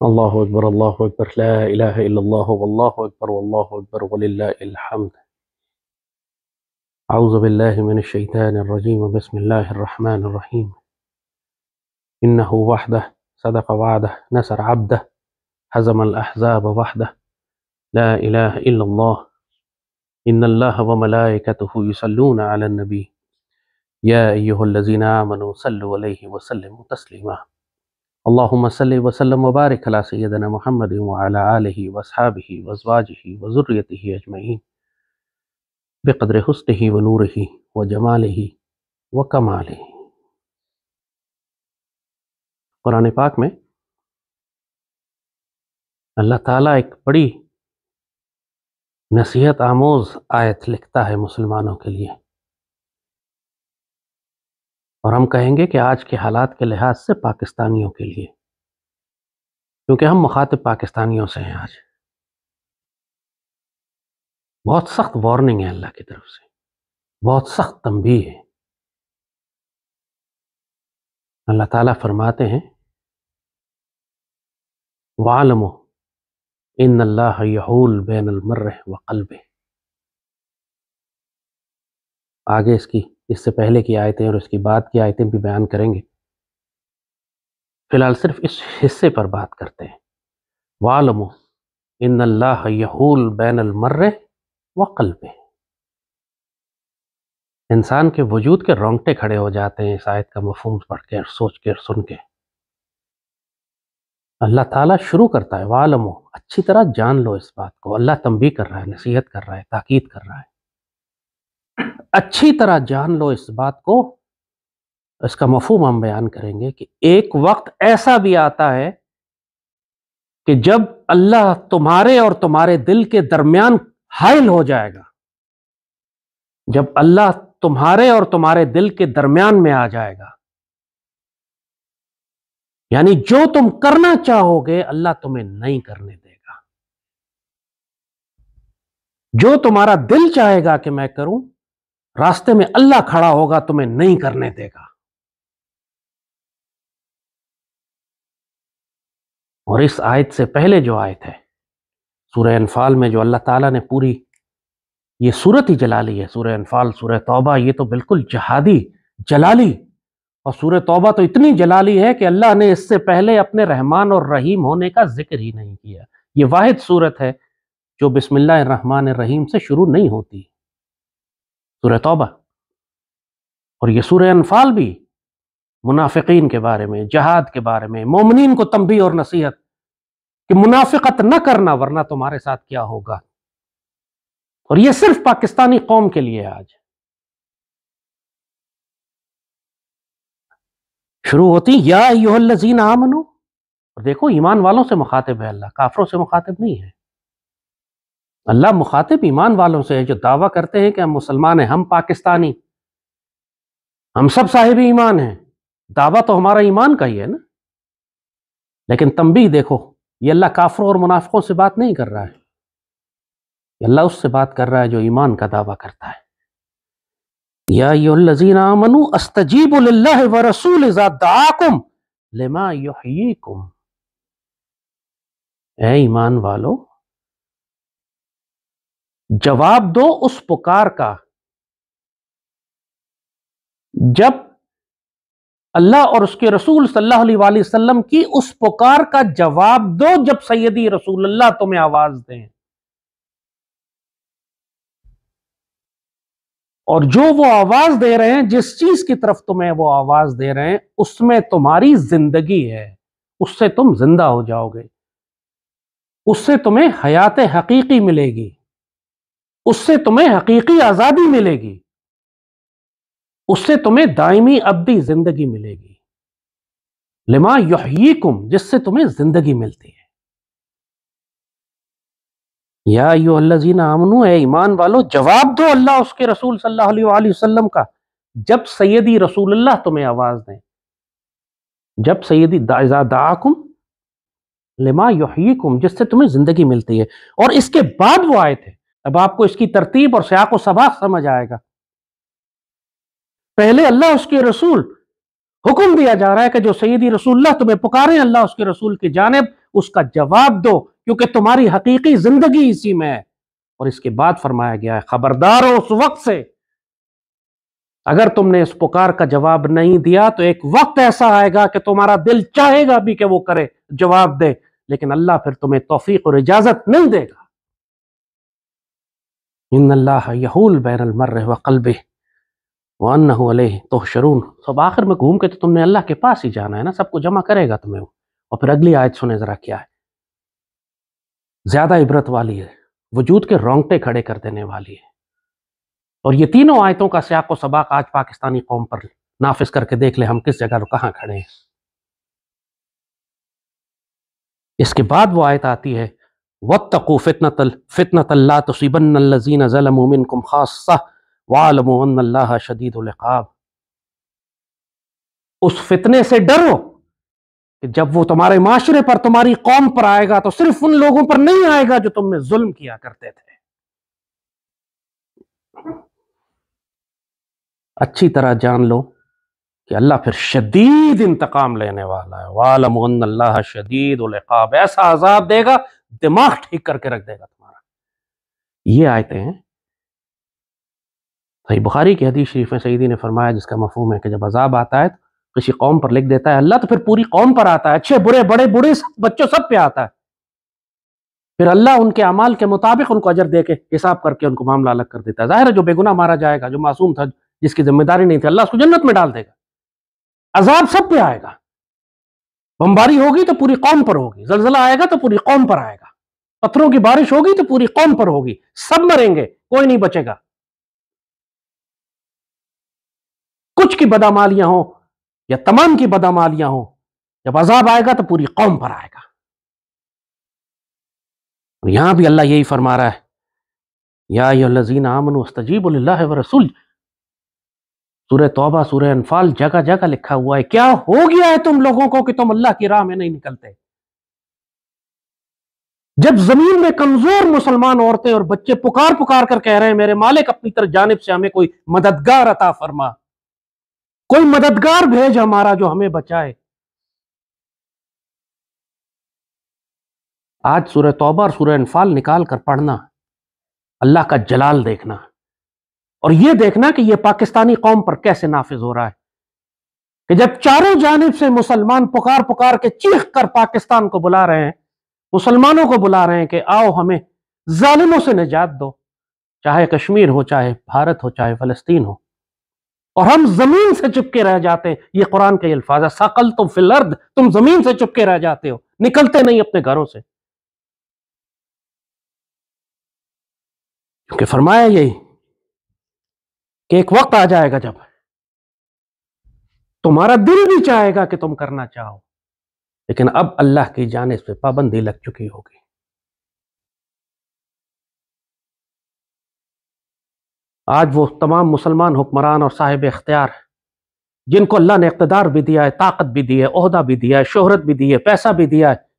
اللہ اکبر لا الہ الا اللہ واللہ اکبر وللہ الحمد۔ اعوذ باللہ من الشیطان الرجیم بسم اللہ الرحمن الرحیم۔ انہ وحدہ صدق وعدہ نصر عبدہ حزم الاحزاب وحدہ لا الہ الا اللہ ان اللہ وملائکتہ یصلون علی النبی یا ایہا الذین آمنوا صلوا علیہ وسلموا تسلیما۔ اللہم صلی وسلم وبارک علی سیدنا محمد وعلی آلہ واصحابہ وازواجہ وذریتہ اجمعین بقدر حسنہ ونورہ وجمالہ وکمالہ۔ قرآن پاک میں اللہ تعالیٰ ایک بڑی نصیحت آموز آیت لکھتا ہے مسلمانوں کے لیے، اور ہم کہیں گے کہ آج کے حالات کے لحاظ سے پاکستانیوں کے لیے، کیونکہ ہم مخاطب پاکستانیوں سے ہیں۔ آج بہت سخت وارننگ ہے اللہ کی طرف سے، بہت سخت تنبیہ ہے۔ اللہ تعالیٰ فرماتے ہیں وَعَلَمُوا إِنَّ اللَّهَ يَحُولُ بَيْنَ الْمَرْءِ وَقَلْبِهِ۔ آگے اس سے پہلے کی آیتیں اور اس کی بعد کی آیتیں بھی بیان کریں گے، فی الحال صرف اس حصے پر بات کرتے ہیں۔ وَعَلَمُوا إِنَّ اللَّهَ يَحُولُ بَيْنَ الْمَرْءِ وَقَلْبِهِ۔ انسان کے وجود کے رونگٹے کھڑے ہو جاتے ہیں اس آیت کا مفہوم پڑھ کے اور سوچ کے اور سن کے۔ اللہ تعالیٰ شروع کرتا ہے وَعَلَمُوا، اچھی طرح جان لو اس بات کو۔ اللہ تنبیہ کر رہا ہے، نصیحت کر رہا ہے، تاکید کر رہا ہے، اچھی طرح جان لو اس بات کو۔ اس کا مفہوم ہم بیان کریں گے کہ ایک وقت ایسا بھی آتا ہے کہ جب اللہ تمہارے اور تمہارے دل کے درمیان حائل ہو جائے گا، جب اللہ تمہارے اور تمہارے دل کے درمیان میں آ جائے گا، یعنی جو تم کرنا چاہو گے اللہ تمہیں نہیں کرنے دے گا۔ جو تمہارا دل چاہے گا کہ میں کروں، راستے میں اللہ کھڑا ہوگا، تمہیں نہیں کرنے دے گا۔ اور اس آیت سے پہلے جو آیت ہے سورہ انفال میں، جو اللہ تعالیٰ نے پوری یہ صورت ہی جلالی ہے، سورہ انفال، سورہ توبہ، یہ تو بالکل جہادی جلالی، اور سورہ توبہ تو اتنی جلالی ہے کہ اللہ نے اس سے پہلے اپنے رحمان اور رحیم ہونے کا ذکر ہی نہیں کیا۔ یہ واحد صورت ہے جو بسم اللہ الرحمن الرحیم سے شروع نہیں ہوتی، سورہ توبہ۔ اور یہ سورہ انفال بھی منافقین کے بارے میں، جہاد کے بارے میں، مومنین کو تنبیہ اور نصیحت کہ منافقت نہ کرنا ورنہ تمہارے ساتھ کیا ہوگا۔ اور یہ صرف پاکستانی قوم کے لیے آج شروع ہوتی یا ایھا الذین آمنو، اور دیکھو ایمان والوں سے مخاطب ہے اللہ، کافروں سے مخاطب نہیں ہے۔ اللہ مخاطب ایمان والوں سے ہے جو دعویٰ کرتے ہیں کہ ہم مسلمان ہیں، ہم پاکستانی، ہم سب صاحب ایمان ہیں۔ دعویٰ تو ہمارا ایمان کا ہی ہے نا، لیکن تنبیہ دیکھو، یہ اللہ کافروں اور منافقوں سے بات نہیں کر رہا ہے، یہ اللہ اس سے بات کر رہا ہے جو ایمان کا دعویٰ کرتا ہے۔ یا ایھا الذین آمنوا استجیبوا للہ ورسولہ اذا دعاکم لما یحییکم۔ اے ایمان والو، جواب دو اس پکار کا جب اللہ اور اس کے رسول صلی اللہ علیہ وآلہ وسلم کی اس پکار کا جواب دو جب سیدی رسول اللہ تمہیں آواز دیں، اور جو وہ آواز دے رہے ہیں، جس چیز کی طرف تمہیں وہ آواز دے رہے ہیں، اس میں تمہاری زندگی ہے، اس سے تم زندہ ہو جاؤ گے، اس سے تمہیں حیات حقیقی ملے گی، اس سے تمہیں حقیقی آزادی ملے گی، اس سے تمہیں دائمی ابدی زندگی ملے گی۔ لما یحییکم، جس سے تمہیں زندگی ملتی ہے۔ یا ایھا الذین آمنو، اے ایمان والو، جواب دو اللہ اس کے رسول صلی اللہ علیہ وآلہ وسلم کا جب سیدی رسول اللہ تمہیں آواز دیں، جب سیدی اذا دعاکم لما یحییکم، جس سے تمہیں زندگی ملتی ہے۔ اور اس کے بعد وہ آیت ہے، اب آپ کو اس کی ترتیب اور سیاق و سباق سمجھ آئے گا۔ پہلے اللہ اس کے رسول، حکم دیا جا رہا ہے کہ جو سیدی رسول اللہ تمہیں پکاریں اللہ اس کے رسول کی جانب، اس کا جواب دو، کیونکہ تمہاری حقیقی زندگی اسی میں ہے۔ اور اس کے بعد فرمایا گیا ہے خبردار ہو اس وقت سے، اگر تم نے اس پکار کا جواب نہیں دیا تو ایک وقت ایسا آئے گا کہ تمہارا دل چاہے گا بھی کہ وہ کرے، جواب دے، لیکن اللہ پھر تمہیں توفیق اور اجازت نہیں دے گا۔ ان اللہ یحول بین المرء وقلبہ وانہ الیہ تحشرون۔ سب آخر میں گھوم کے تو تم نے اللہ کے پاس ہی جانا ہے نا، سب کو جمع کرے گا تمہیں۔ اور پھر اگلی آیت سنیں ذرا کیا ہے، زیادہ عبرت والی ہے، وجود کے رونگٹے کھڑے کر دینے والی ہے۔ اور یہ تینوں آیتوں کا سیاق و سباق آج پاکستانی قوم پر نافذ کر کے دیکھ لیں ہم کس جگہ کہاں کھڑے ہیں۔ اس کے بعد وہ آیت آتی ہے وَاتَّقُوا فِتْنَةً لَا تُصِيبَنَّ الَّذِينَ ظَلَمُوا مِنْكُمْ خَاصَّةً وَاعْلَمُوا أَنَّ اللَّهَ شَدِيدُ الْعِقَابِ۔ اس فتنے سے ڈرو کہ جب وہ تمہارے معاشرے پر، تمہاری قوم پر آئے گا تو صرف ان لوگوں پر نہیں آئے گا جو تم میں ظلم کیا کرتے تھے۔ اچھی طرح جان لو کہ اللہ پھر شدید انتقام لینے والا ہے۔ وَاعْلَمُوا أَنَّ اللَّهَ شَدِيدُ الْعِقَابِ، ایسا عذاب دے گا دماغ ٹھیک کر کے رکھ دے گا تمہارا۔ یہ آیتیں ہیں صحیح بخاری کی حدیث شریف میں سیدی نے فرمایا، جس کا مفہوم ہے کہ جب عذاب آتا ہے تو کسی قوم پر لکھ دیتا ہے اللہ، تو پھر پوری قوم پر آتا ہے، اچھے برے بڑے بوڑھے بچوں سب پہ آتا ہے۔ پھر اللہ ان کے اعمال کے مطابق ان کو اجر دے کے حساب کر کے ان کو معاملہ الگ کر دیتا ہے۔ ظاہر ہے جو بے گناہ مارا جائے گا، جو معصوم تھا، جس کی ذمہ داری نہیں تھی، اللہ اس کو جنت میں ڈال دے گا۔ عذاب سب پہ آئے گا، بمباری ہوگی تو پوری قوم پر ہوگی، زلزلہ آئے گا تو پوری قوم پر آئے گا، پتھروں کی بارش ہوگی تو پوری قوم پر ہوگی، سب مریں گے، کوئی نہیں بچے گا۔ کچھ کی بدعمالیاں ہوں یا تمام کی بدعمالیاں ہوں، جب عذاب آئے گا تو پوری قوم پر آئے گا۔ اور یہاں بھی اللہ یہی فرما رہا ہے یا ایھا الذین آمنوا استجیبوا للہ ورسول۔ سورہ توبہ، سورہ انفال، جگہ جگہ لکھا ہوا ہے کیا ہو گیا ہے تم لوگوں کو کہ تم اللہ کی راہ میں نہیں نکلتے؟ جب زمین میں کمزور مسلمان عورتیں اور بچے پکار پکار کر کہہ رہے ہیں میرے مالک اپنی طرف جانب سے ہمیں کوئی مددگار عطا فرما، کوئی مددگار بھیج ہمارا جو ہمیں بچائے۔ آج سورہ توبہ اور سورہ انفال نکال کر پڑھنا، اللہ کا جلال دیکھنا، اور یہ دیکھنا کہ یہ پاکستانی قوم پر کیسے نافذ ہو رہا ہے کہ جب چاروں جانب سے مسلمان پکار پکار کے چیخ کر پاکستان کو بلا رہے ہیں، مسلمانوں کو بلا رہے ہیں کہ آؤ ہمیں ظالموں سے نجات دو، چاہے کشمیر ہو، چاہے بھارت ہو، چاہے فلسطین ہو، اور ہم زمین سے چپکے رہ جاتے ہیں۔ یہ قرآن کے الفاظ ہے ثقلتم فی الارض، تم زمین سے چپکے رہ جاتے ہو، نکلتے نہیں اپنے گھروں سے۔ کیونکہ فرمایا یہی کہ ایک وقت آ جائے گا جب تمہارا دل بھی چاہے گا کہ تم کرنا چاہو، لیکن اب اللہ کی جانب سے پابندی لگ چکی ہوگی۔ آج وہ تمام مسلمان حکمران اور صاحب اختیار جن کو اللہ نے اقتدار بھی دیا ہے، طاقت بھی دی ہے، عہدہ بھی دیا ہے، شہرت بھی دی ہے، پیسہ بھی دیا ہے،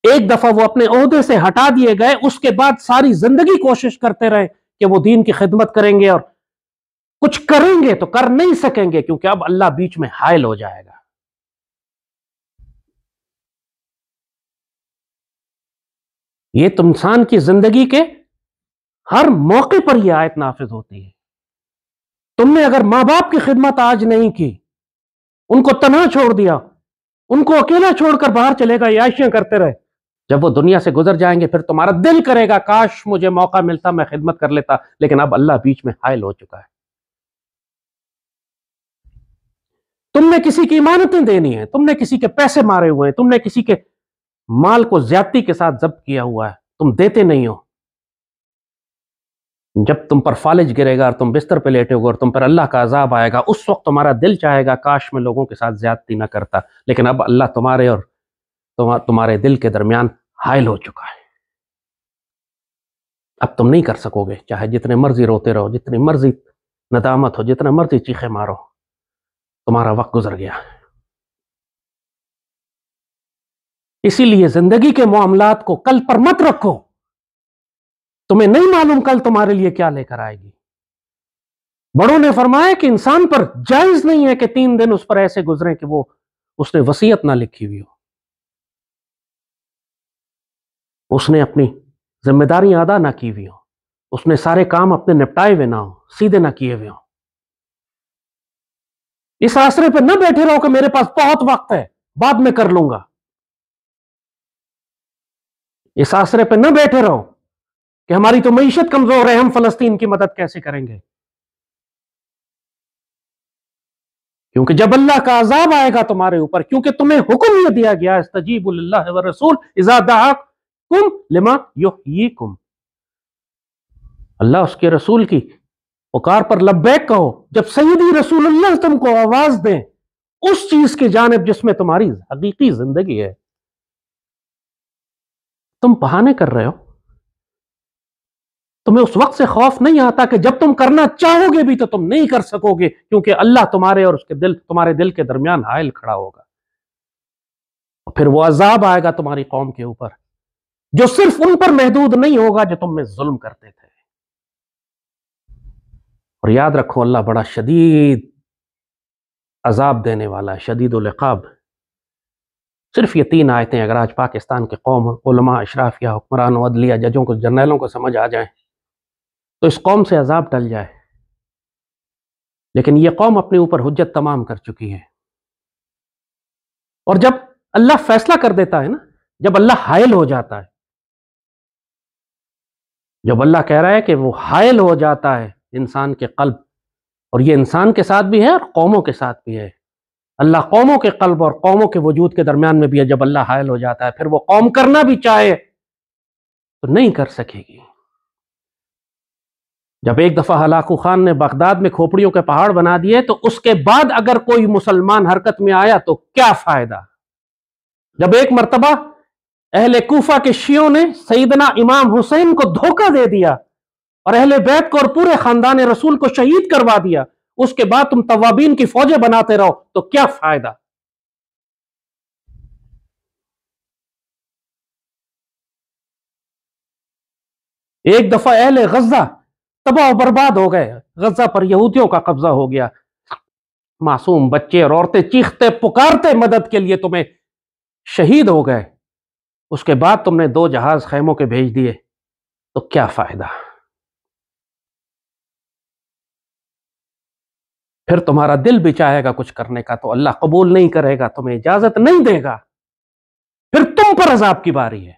ایک دفعہ وہ اپنے عہدے سے ہٹا دیے گئے، اس کے بعد ساری زندگی کوشش کرتے رہے کہ وہ دین کی خدمت کریں گے اور کچھ کریں گے تو کر نہیں سکیں گے، کیونکہ اب اللہ بیچ میں حائل ہو جائے گا۔ یہ تو انسان کی زندگی کے ہر موقع پر یہ آیت نافذ ہوتی ہے۔ تم نے اگر ماں باپ کی خدمت آج نہیں کی، ان کو تنہا چھوڑ دیا، ان کو اکیلا چھوڑ کر باہر چلے گا، عیاشیاں کرتے رہے، جب وہ دنیا سے گزر جائیں گے پھر تمہارا دل کرے گا کاش مجھے موقع ملتا، میں خدمت کر لیتا، لیکن اب اللہ بیچ میں حائل ہو چکا ہے۔ تم نے کسی کی امانتیں دینی ہیں، تم نے کسی کے پیسے مارے ہوئے ہیں، تم نے کسی کے مال کو زیادتی کے ساتھ ضبط کیا ہوا ہے، تم دیتے نہیں ہو۔ جب تم پر فالج گرے گا اور تم بستر پہ لیٹے ہوگے اور تم پر اللہ کا عذاب آئے گا، اس وقت تمہارا دل چاہے گا کاش میں لوگوں کے ساتھ زیادتی نہ کرتا، لیکن اب اللہ تمہارے اور تمہارے دل کے درمیان حائل ہو چکا ہے۔ اب تم نہیں کر سکو گے، چاہے جتنے مرضی روتے رہو، جتنی مرضی ندامت ہو، جتنا مرضی چیخے مارو، تمہارا وقت گزر گیا۔ اسی لیے زندگی کے معاملات کو کل پر مت رکھو، تمہیں نہیں معلوم کل تمہارے لیے کیا لے کر آئے گی۔ بڑوں نے فرمایا کہ انسان پر جائز نہیں ہے کہ 3 دن اس پر ایسے گزریں کہ وہ اس نے وصیت نہ لکھی ہوئی ہو۔ اس نے اپنی ذمہ داریاں ادا نہ کی ہوئی ہوں، اس نے سارے کام اپنے نپٹائے ہوئے نہ ہوں، سیدھے نہ کیے ہوئے ہوں، اس آسرے پہ نہ بیٹھے رہو کہ میرے پاس بہت وقت ہے بعد میں کر لوں گا، اس آسرے پہ نہ بیٹھے رہو کہ ہماری تو معیشت کمزور ہے، ہم فلسطین کی مدد کیسے کریں گے؟ کیونکہ جب اللہ کا عذاب آئے گا تمہارے اوپر، کیونکہ تمہیں حکم یہ دیا گیا استجیبوا للہ والرسول اذا دعاکم لما یحییکم، اللہ اس کے رسول کی پکار پر لبیک کہو جب سیدی رسول اللہ تم کو آواز دیں اس چیز کی جانب جس میں تمہاری حقیقی زندگی ہے۔ تم بہانے کر رہے ہو، تمہیں اس وقت سے خوف نہیں آتا کہ جب تم کرنا چاہو گے بھی تو تم نہیں کر سکو گے، کیونکہ اللہ تمہارے اور تمہارے دل کے درمیان حائل کھڑا ہوگا، اور پھر وہ عذاب آئے گا تمہاری قوم کے اوپر جو صرف ان پر محدود نہیں ہوگا جو تم میں ظلم کرتے تھے۔ اور یاد رکھو اللہ بڑا شدید عذاب دینے والا ہے، شدید العقاب۔ صرف یہ 3 آیتیں اگر آج پاکستان کے قوم، علماء، اشرافیہ، حکمرانوں، عدلیہ، ججوں کو، جرنیلوں کو سمجھ آ جائیں تو اس قوم سے عذاب ٹل جائے، لیکن یہ قوم اپنے اوپر حجت تمام کر چکی ہے۔ اور جب اللہ فیصلہ کر دیتا ہے نا، جب اللہ حائل ہو جاتا ہے، جب اللہ کہہ رہا ہے کہ وہ حائل ہو جاتا ہے انسان کے قلب، اور یہ انسان کے ساتھ بھی ہے اور قوموں کے ساتھ بھی ہے، اللہ قوموں کے قلب اور قوموں کے وجود کے درمیان میں بھی ہے، جب اللہ حائل ہو جاتا ہے پھر وہ قوم کرنا بھی چاہے تو نہیں کر سکے گی۔ جب ایک دفعہ ہلاکو خان نے بغداد میں کھوپڑیوں کے پہاڑ بنا دیے تو اس کے بعد اگر کوئی مسلمان حرکت میں آیا تو کیا فائدہ؟ جب ایک مرتبہ اہل کوفہ کے شیعوں نے سیدنا امام حسین کو دھوکہ دے دیا اور اہل بیت کو اور پورے خاندان رسول کو شہید کروا دیا، اس کے بعد تم توابین کی فوجیں بناتے رہو تو کیا فائدہ؟ ایک دفعہ اہل غزہ تباہ و برباد ہو گئے، غزہ پر یہودیوں کا قبضہ ہو گیا، معصوم بچے اور عورتیں چیختے پکارتے مدد کے لیے تمہیں شہید ہو گئے، اس کے بعد تم نے 2 جہاز خیموں کے بھیج دیے تو کیا فائدہ؟ پھر تمہارا دل بھی چاہے گا کچھ کرنے کا تو اللہ قبول نہیں کرے گا، تمہیں اجازت نہیں دے گا، پھر تم پر عذاب کی باری ہے،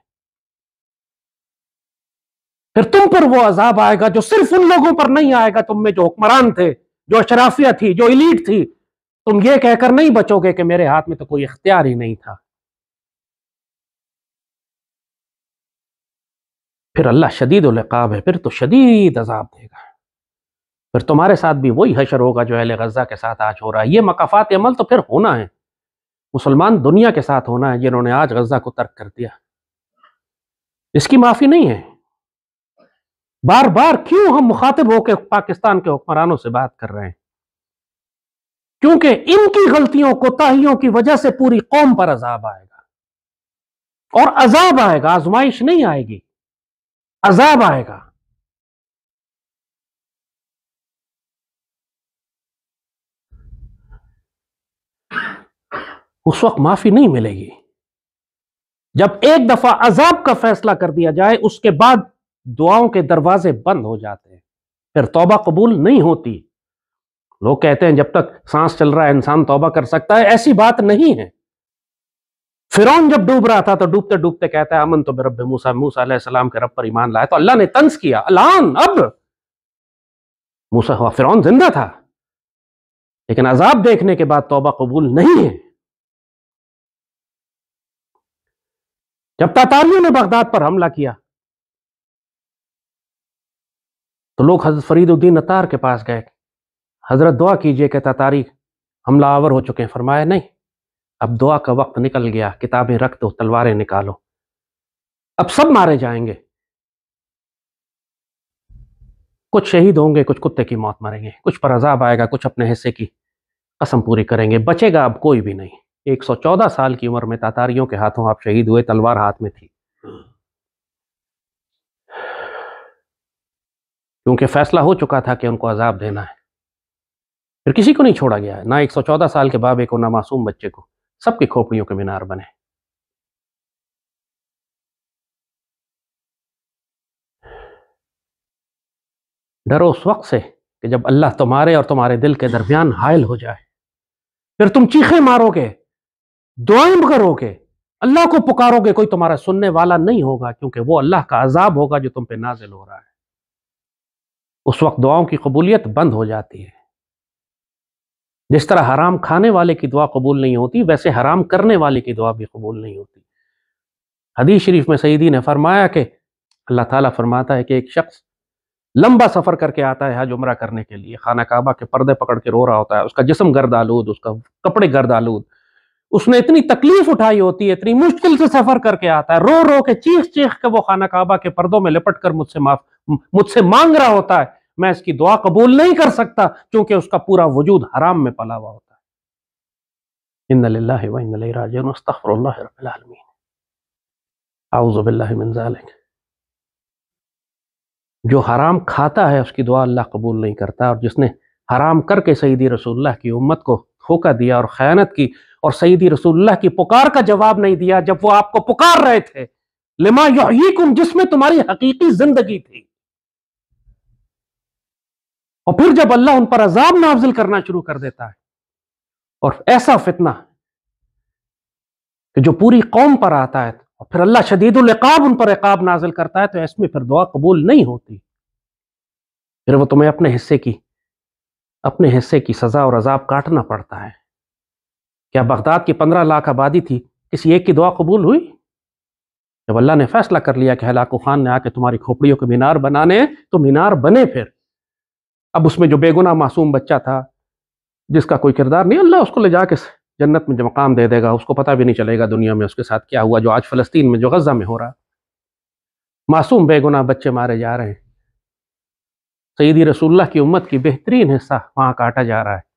پھر تم پر وہ عذاب آئے گا جو صرف ان لوگوں پر نہیں آئے گا، تم میں جو حکمران تھے، جو اشرافیہ تھی، جو ایلیٹ تھی، تم یہ کہہ کر نہیں بچو گے کہ میرے ہاتھ میں تو کوئی اختیار ہی نہیں تھا۔ پھر اللہ شدید العقاب ہے، پھر تو شدید عذاب دے گا، پھر تمہارے ساتھ بھی وہی حشر ہوگا جو اہل غزہ کے ساتھ آج ہو رہا ہے۔ یہ مکافات عمل تو پھر ہونا ہے، مسلمان دنیا کے ساتھ ہونا ہے جنہوں نے آج غزہ کو ترک کر دیا، اس کی معافی نہیں ہے۔ بار بار کیوں ہم مخاطب ہو کے پاکستان کے حکمرانوں سے بات کر رہے ہیں؟ کیونکہ ان کی غلطیوں کوتاہیوں کی وجہ سے پوری قوم پر عذاب آئے گا، اور عذاب آئے گا، آزمائش نہیں آئے گی، عذاب آئے گا۔ اس وقت معافی نہیں ملے گی۔ جب ایک دفعہ عذاب کا فیصلہ کر دیا جائے اس کے بعد دعاؤں کے دروازے بند ہو جاتے ہیں، پھر توبہ قبول نہیں ہوتی۔ لوگ کہتے ہیں جب تک سانس چل رہا ہے انسان توبہ کر سکتا ہے، ایسی بات نہیں ہے۔ فرعون جب ڈوب رہا تھا تو ڈوبتے ڈوبتے کہتا ہے آمنت برب موسیٰ، موسیٰ علیہ السلام کے رب پر ایمان لایا، تو اللہ نے طنز کیا، الان اب موسیٰ ہوا، فرعون زندہ تھا، لیکن عذاب دیکھنے کے بعد توبہ قبول نہیں ہے۔ جب تاتاریوں نے بغداد پر حملہ کیا تو لوگ حضرت فرید الدین عطار کے پاس گئے، حضرت دعا کیجئے کہ تاتاری حملہ آور ہو چکے ہیں، فرمایا نہیں، اب دعا کا وقت نکل گیا، کتابیں رکھ دو، تلواریں نکالو، اب سب مارے جائیں گے، کچھ شہید ہوں گے، کچھ کتے کی موت مریں گے، کچھ پر عذاب آئے گا، کچھ اپنے حصے کی قسم پوری کریں گے، بچے گا اب کوئی بھی نہیں۔ 114 سال کی عمر میں تاتاریوں کے ہاتھوں آپ شہید ہوئے، تلوار ہاتھ میں تھی، کیونکہ فیصلہ ہو چکا تھا کہ ان کو عذاب دینا ہے۔ پھر کسی کو نہیں چھوڑا گیا ہے، نہ 114 سال کے بابے کو، نہ معصوم بچے کو، سب کی کھوپڑیوں کے مینار بنے۔ ڈرو اس وقت سے کہ جب اللہ تمہارے اور تمہارے دل کے درمیان حائل ہو جائے، پھر تم چیخیں مارو گے، دعائیں کرو گے، اللہ کو پکارو گے، کوئی تمہارا سننے والا نہیں ہوگا، کیونکہ وہ اللہ کا عذاب ہوگا جو تم پہ نازل ہو رہا ہے۔ اس وقت دعاؤں کی قبولیت بند ہو جاتی ہے۔ جس طرح حرام کھانے والے کی دعا قبول نہیں ہوتی، ویسے حرام کرنے والے کی دعا بھی قبول نہیں ہوتی۔ حدیث شریف میں سیدی نے فرمایا کہ اللہ تعالیٰ فرماتا ہے کہ ایک شخص لمبا سفر کر کے آتا ہے حج عمرہ کرنے کے لیے، خانہ کعبہ کے پردے پکڑ کے رو رہا ہوتا ہے، اس کا جسم گرد آلود، اس کا کپڑے گرد آلود، اس نے اتنی تکلیف اٹھائی ہوتی ہے، اتنی مشکل سے سفر کر کے آتا ہے، رو رو کے چیخ چیخ کے وہ خانہ کعبہ کے پردوں میں لپٹ کر مجھ سے مانگ رہا ہوتا ہے، میں اس کی دعا قبول نہیں کر سکتا کیونکہ اس کا پورا وجود حرام میں پلا ہوا ہوتا ہے۔ انا للہ و انا الیہ راجعون، استغفر اللہ رب العالمین، اعوذ باللہ من ذالک۔ جو حرام کھاتا ہے اس کی دعا اللہ قبول نہیں کرتا، اور جس نے حرام کر کے سیدی رسول اللہ کی امت کو دھوکہ دیا اور خیانت کی اور سیدی رسول اللہ کی پکار کا جواب نہیں دیا جب وہ آپ کو پکار رہے تھے، لما یحییکم، جس میں تمہاری حقیقی زندگی تھی، اور پھر جب اللہ ان پر عذاب نازل کرنا شروع کر دیتا ہے، اور ایسا فتنہ کہ جو پوری قوم پر آتا ہے، اور پھر اللہ شدید العقاب ان پر عقاب نازل کرتا ہے، تو اس میں پھر دعا قبول نہیں ہوتی، پھر وہ تمہیں اپنے حصے کی سزا اور عذاب کاٹنا پڑتا ہے۔ کیا بغداد کی 15 لاکھ آبادی تھی، کسی ایک کی دعا قبول ہوئی؟ جب اللہ نے فیصلہ کر لیا کہ ہلاکو خان نے آ کے تمہاری کھوپڑیوں کے مینار بنانے ہیں، تو مینار بنے۔ پھر اب اس میں جو بے گناہ معصوم بچہ تھا جس کا کوئی کردار نہیں، اللہ اس کو لے جا کے جنت میں جو مقام دے دے گا، اس کو پتہ بھی نہیں چلے گا دنیا میں اس کے ساتھ کیا ہوا، جو آج فلسطین میں، جو غزہ میں ہو رہا، معصوم بے گناہ بچے مارے جا رہے ہیں، سیدی رسول اللہ کی امت کی بہترین حصہ وہاں کاٹا جا رہا ہے،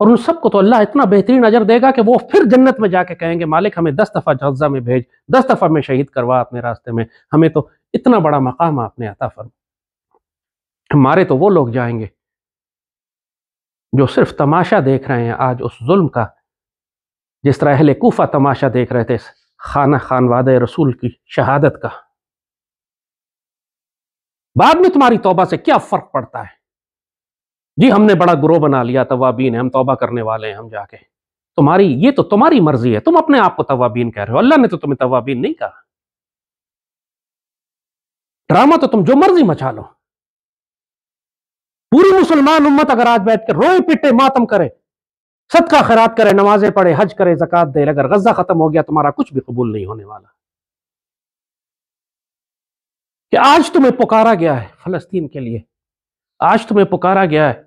اور ان سب کو تو اللہ اتنا بہترین اجر دے گا کہ وہ پھر جنت میں جا کے کہیں گے مالک ہمیں 10 دفعہ غزہ میں بھیج، 10 دفعہ میں شہید کروا اپنے راستے میں، ہمیں تو اتنا بڑا مقام آپ نے عطا فرما۔ ہمارے تو وہ لوگ جائیں گے جو صرف تماشا دیکھ رہے ہیں آج اس ظلم کا، جس طرح اہل کوفہ تماشا دیکھ رہے تھے خانوادہ رسول کی شہادت کا۔ بعد میں تمہاری توبہ سے کیا فرق پڑتا ہے؟ جی ہم نے بڑا گروہ بنا لیا، توابین ہیں، ہم توبہ کرنے والے ہیں، ہم جا کے یہ تو تمہاری مرضی ہے، تم اپنے آپ کو توابین کہہ رہے ہو، اللہ نے تو تمہیں توابین نہیں کہا۔ ڈرامہ تو تم جو مرضی مچا لو، پوری مسلمان امت اگر آج بیٹھ کے روئے پٹے ماتم کرے، صدقہ خیرات کرے، نمازیں پڑھے، حج کرے، زکات دے، اگر غزہ ختم ہو گیا تمہارا کچھ بھی قبول نہیں ہونے والا۔ کہ آج تمہیں پکارا گیا ہے فلسطین کے لیے، آج تمہیں پکارا گیا ہے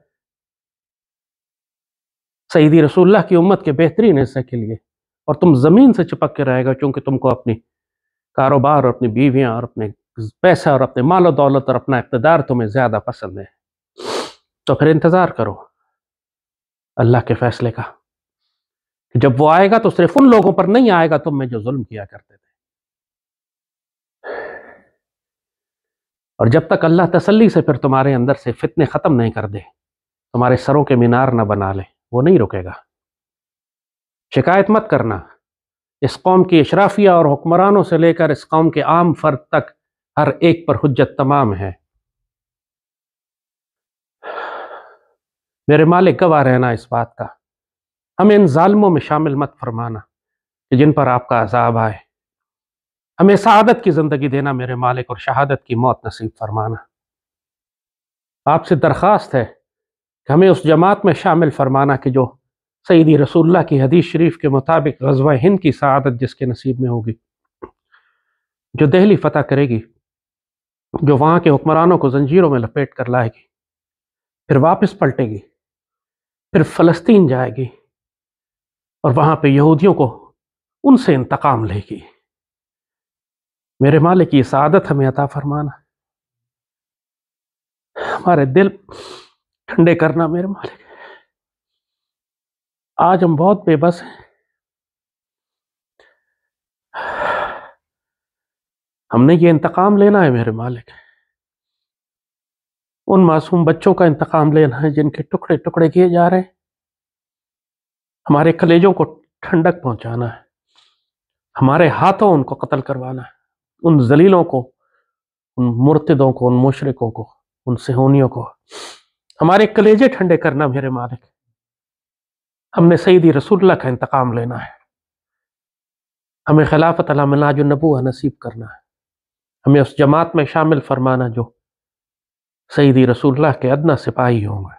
سیدی رسول اللہ کی امت کے بہترین حصے کے لیے، اور تم زمین سے چپک کے رہے گا کیونکہ تم کو اپنی کاروبار اور اپنی بیویاں اور اپنے پیسہ اور اپنے مال و دولت اور اپنا اقتدار تمہیں زیادہ پسند ہے، تو پھر انتظار کرو اللہ کے فیصلے کا، کہ جب وہ آئے گا تو صرف ان لوگوں پر نہیں آئے گا تم میں جو ظلم کیا کرتے تھے، اور جب تک اللہ تسلی سے پھر تمہارے اندر سے فتنے ختم نہیں کر دے، تمہارے سروں کے مینار نہ بنا لے، وہ نہیں رکے گا۔ شکایت مت کرنا، اس قوم کی اشرافیہ اور حکمرانوں سے لے کر اس قوم کے عام فرد تک ہر ایک پر حجت تمام ہے۔ میرے مالک گواہ رہنا اس بات کا، ہمیں ان ظالموں میں شامل مت فرمانا کہ جن پر آپ کا عذاب آئے، ہمیں سعادت کی زندگی دینا میرے مالک، اور شہادت کی موت نصیب فرمانا۔ آپ سے درخواست ہے کہ ہمیں اس جماعت میں شامل فرمانا کہ جو سیدی رسول اللہ کی حدیث شریف کے مطابق غزوہ ہند کی سعادت جس کے نصیب میں ہوگی، جو دہلی فتح کرے گی، جو وہاں کے حکمرانوں کو زنجیروں میں لپیٹ کر لائے گی، پھر واپس پلٹے گی، پھر فلسطین جائے گی، اور وہاں پہ یہودیوں کو ان سے انتقام لے گی۔ میرے مالک کی سعادت ہمیں عطا فرمانا، ہمارے دل ٹھنڈے کرنا میرے مالک۔ آج ہم بہت بے بس ہیں، ہم نے یہ انتقام لینا ہے میرے مالک، ان معصوم بچوں کا انتقام لینا ہے جن کے ٹکڑے ٹکڑے کیے جا رہے ہیں، ہمارے کلیجوں کو ٹھنڈک پہنچانا ہے، ہمارے ہاتھوں ان کو قتل کروانا ہے، ان ذلیلوں کو، ان مرتدوں کو، ان مشرکوں کو، ان صہیونیوں کو ہمارے کلیجے ٹھنڈے کرنا میرے مالک۔ ہم نے سیدی رسول اللہ کا انتقام لینا ہے، ہمیں خلافت علی منہاج النبوہ نصیب کرنا ہے، ہمیں اس جماعت میں شامل فرمانا جو سیدی رسول اللہ کے ادنیٰ سپاہی ہوں گے،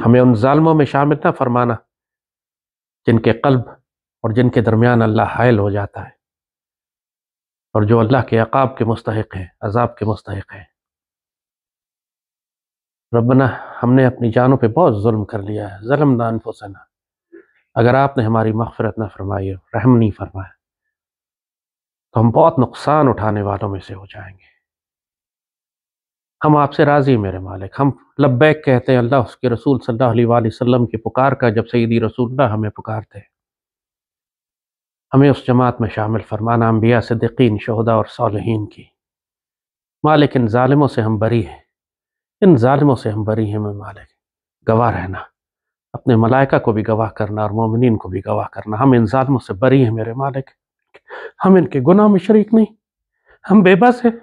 ہمیں ان ظالموں میں شامل نہ فرمانا جن کے قلب اور جن کے درمیان اللہ حائل ہو جاتا ہے اور جو اللہ کے عقاب کے مستحق ہیں، عذاب کے مستحق ہیں۔ ربنا ہم نے اپنی جانوں پہ بہت ظلم کر لیا ہے، ظلمنا انفسنا، اگر آپ نے ہماری مغفرت نہ فرمائی، رحم نہیں فرمایا تو ہم بہت نقصان اٹھانے والوں میں سے ہو جائیں گے۔ ہم آپ سے راضی میرے مالک، ہم لبیک کہتے ہیں اللہ اس کے رسول صلی اللہ علیہ وآلہ وسلم کی پکار کا، جب سیدی رسول اللہ ہمیں پکارتے، ہمیں اس جماعت میں شامل فرمانا، انبیاء صدیقین شہداء اور صالحین کی۔ مالک ان ظالموں سے ہم بری ہیں، ان ظالموں سے ہم بری ہیں، میں مالک گواہ رہنا، اپنے ملائکہ کو بھی گواہ کرنا اور مومنین کو بھی گواہ کرنا، ہم ان ظالموں سے بری ہیں میرے مالک، ہم ان کے گناہ میں شریک نہیں، ہم بے بس ہیں۔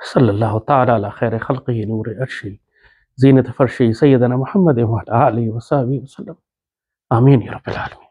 صلی اللہ تعالی علی خیر خلقہ نور عرشی زینت فرشی سیدنا محمد وعلی آلہ وصحبہ وسلم، آمین یا رب العالمین۔